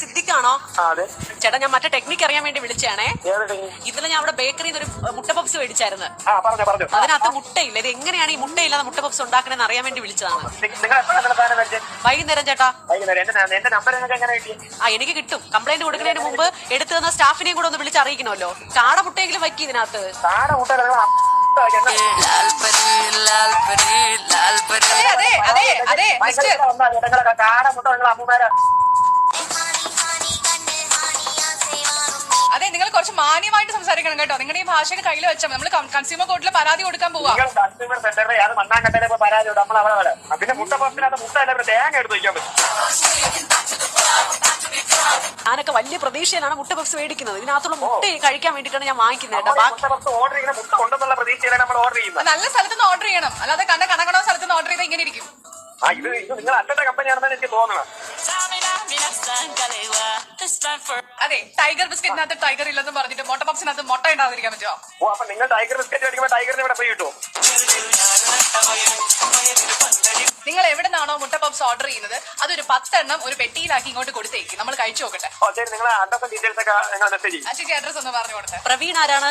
സിദ്ദിഖാണോ? ചേട്ടാ ഞാൻ മറ്റേ ടെക്നിക്ക് അറിയാൻ വേണ്ടി വിളിച്ചാണേ. ഇന്നലെ ഞാൻ അവിടെ ബേക്കറിയിൽ ഒരു മുട്ട പപ്സ് മേടിച്ചായിരുന്നു. അതിനകത്ത് മുട്ടയില്ല. ഇത് എങ്ങനെയാണ് ഈ മുട്ടയില്ലാതെ മുട്ട പപ്സ് ഉണ്ടാക്കണെന്ന് അറിയാൻ വേണ്ടി വിളിച്ചതാണ്. വൈകുന്നേരം ചേട്ടാ. എനിക്ക് കിട്ടും. കംപ്ലൈന്റ് കൊടുക്കുന്നതിന് മുമ്പ് എടുത്തു തന്ന സ്റ്റാഫിനെയും കൂടെ ഒന്ന് വിളിച്ച് അറിയിക്കണമല്ലോ. കാട മുട്ടയെങ്കിലും വയ്ക്കി ഇതിനകത്ത്. അതെ, നിങ്ങൾ കുറച്ച് മാന്യമായിട്ട് സംസാരിക്കണം കേട്ടോ. നിങ്ങളുടെ ഈ ഭാഷയുടെ കയ്യിൽ വെച്ചാൽ നമ്മൾ കൺസ്യൂമർ കോർട്ടിൽ പരാതി കൊടുക്കാൻ പോവാ. ഞാനൊക്കെ വലിയ പ്രതീക്ഷയിലാണ് മുട്ട പപ്സ് മേടിക്കുന്നത്. ഇതിനകത്തുള്ള മുട്ട കഴിക്കാൻ വേണ്ടിയിട്ടാണ് ഞാൻ വാങ്ങിക്കുന്നത്. നല്ല സ്ഥലത്തുനിന്ന് ഓർഡർ ചെയ്യണം, അല്ലാതെ കണക്കണോ സ്ഥലത്തുനിന്ന് ഓർഡർ ചെയ്താൽ ഇങ്ങനെ ഇരിക്കും. അതെ, ടൈഗർ ബിസ്ക്കറ്റിനകത്ത് ടൈഗർ ഇല്ലെന്ന് പറഞ്ഞിട്ട് മുട്ട പപ്സിനകത്ത് മുട്ട ഉണ്ടാകാതിരിക്കാൻ പറ്റുമോ? നിങ്ങൾ എവിടെ നിന്നാണോ മുട്ട പപ്സ് ഓർഡർ ചെയ്യുന്നത് അതൊരു 10 എണ്ണം ഒരു പെട്ടിയിലാക്കി ഇങ്ങോട്ട് കൊടുത്തേക്ക്, നമ്മൾ കഴിച്ചു നോക്കട്ടെ. പ്രവീൺ ആരാണ്?